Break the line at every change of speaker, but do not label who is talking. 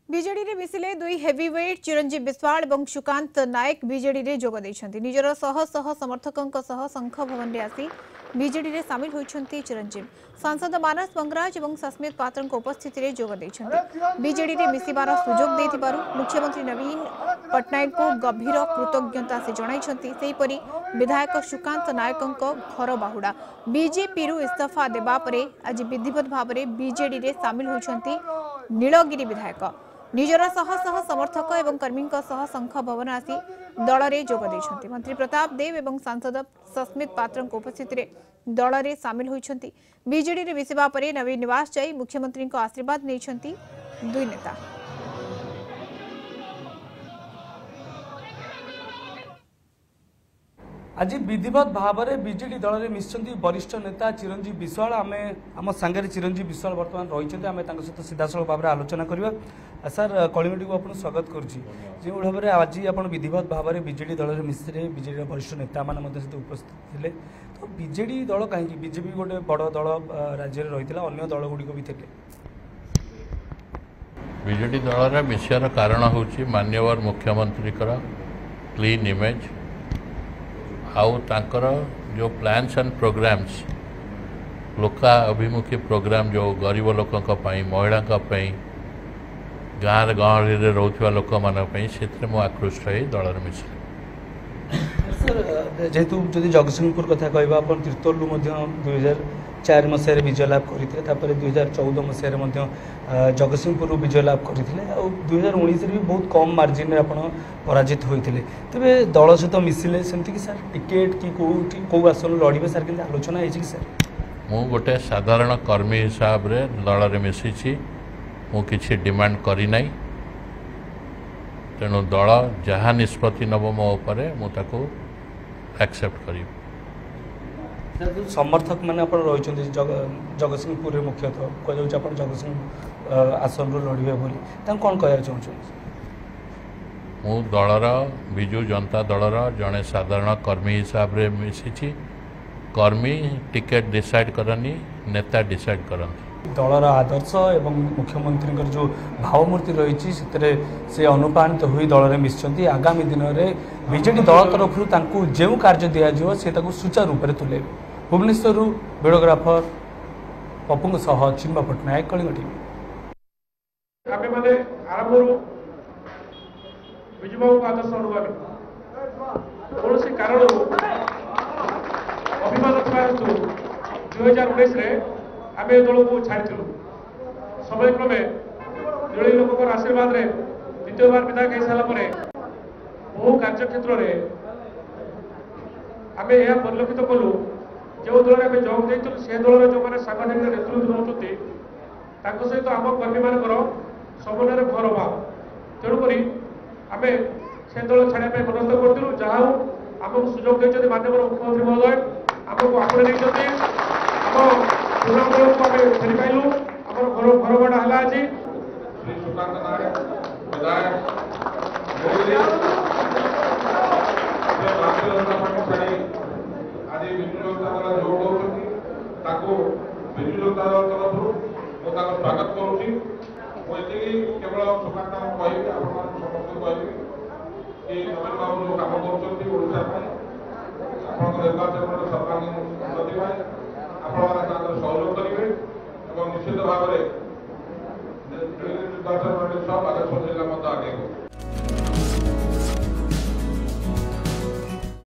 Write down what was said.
BJD रे मिसिले दुई heavyweight चिरंजीव विश्वाल और सुकांत नायक बीजेडी रे जोग देइछन्ति। निजर सह सह समर्थकंक सह संख भवन रे आसी बीजेडी रे शामिल होइछन्ति चिरंजीव। सांसद मानस मंगराज और सस्मित पात्रंक उपस्थिति रे जोग देइछन्ति। बीजेडी रे मिसिबार सुजोग देइथिबारु मुख्यमंत्री नवीन पट्टनायक को गंभीर कृतज्ञता से जणाइछन्ति। सेहिपरि विधायक सुकांत नायकंक घर बाहुडा बीजेपी रु इस्तीफा देबा परे आज विधिवत भाव में बीजेडी रे शामिल होइछन्ति नीलगिरी विधायक। निजर सह सह समर्थक एवं कर्मी सह संख भवन आसी दल में जोग देइछन्ति। मंत्री प्रताप देव एवं सांसद सस्मित पात्र उपस्थिति रे दल में सामिल होइछन्ति। बीजेडी रे मिसिबा परे नवीन निवास जाई मुख्यमंत्री आशीर्वाद नेइछन्ति दुई नेता।
आज विधिवत भाव में बीजेडी दल में मिशिंट वरिष्ठ नेता चिरंजीव विश्वाल आम सांगे चिरंजीव विश्वाल बर्तमान रही आम सहित सीधासल भाव में आलोचना करवा। सर कलिंगटी को आपको स्वागत करुच्ची जो भाव में आज आप विधिवत भाव में बीजेडी दल में मिसिले बीजेडी वरिष्ठ नेता मान सहित उपस्थित थे तो बीजेडी दल कहीं बीजेपी गोटे बड़ दल राज्य रही अन्य दल गुड़िक भी थे।
बीजेडी दल में मिसार कारण हूँ माननीय मुख्यमंत्री क्लीन इमेज आउ तांकर जो प्लान्स एंड प्रोग्राम्स लोका अभिमुखी प्रोग्राम जो गरीब लोकों महिला गाँव गहली रोकवा लोक मानी से आकृष्ट हो दल में मिसिले।
सर जेहेतु जदि जगतसिंहपुर कथा कहवा आप तीर्तोलू 2004 मसीह विजय लाभ करते 2014 मसीह जगतसिंहपुर विजय लाभ करते 2019 भी बहुत कम मार्जिन आप पराजित होते तेरे दल सहित मिसिले सेमती कि सर टिकेट कि कौ आसन लड़े सर कि आलोचना है कि सर
मु गोटे साधारण कर्मी हिसाब से दल में मिसी मु किसी डिमांड करना तेणु दल जहाँ निष्पत्ति नब मो मुझे एक्सेप्ट कर
समर्थक मैंने रही जगतसिंहपुर मुख्यतः कह जगतसिंह आसन लड़े बोली कौन कह चाहूँ
मु दलर विजु जनता दलर जड़े साधारण कर्मी हिसाब से मिसी कर्मी टिकेट डिसाइड करनी नेता डिसाइड करती
दलर आदर्श एवं मुख्यमंत्री जो भावमूर्ति रही से अनुप्राणित हुई दल में मिशिंट आगामी दिन में बीजेडी दल तरफ जो कार्य दिज्व से सुचारू रूप से तुले। भुवनेश्वर वीडियोग्राफर पप्पू सह चिन्मय पट्टनायक कलिंग टीवी।
आरंभ विजुबाबू आदर्श कौन कारण अभिमान हेतु 2019 आम दल को छाड़ू समय क्रमे दलीय लोक आशीर्वाद रे द्वितीय बार विधायक हो सारापर बहु कार्यक्षेत्र में आम यह परिलक्षित कलु जो दल में जोग देलु से दल जो मैंने सांगठनिक नेतृत्व नौकरी सहित आम कर्मी मान समन्वय घर अभाव तेणुक आम से दल छाड़ा मनस्थ करूँ जहाँ आमको सुजोग देते माननीय मुख्यमंत्री महोदय आमको आपड़े आम पुराण दल को आम फेरी पाइलु आम घर बाड़ा है आज
श्री सुकांत नायक विधायक भारतीय जनता पार्टी छाड़ी आज विजु जनता दल जोड़ दौरान विजु जनता दल तरफ स्वागत करुँची मुझे केवल सुकांत कहि समस्त कहि कि नवीन बाबू जो कम कर निर्वाचन सरकार उन्नति आप सहयोग करेंगे और निश्चित भाव में निर्वाचन सब आदर्श जिला आगे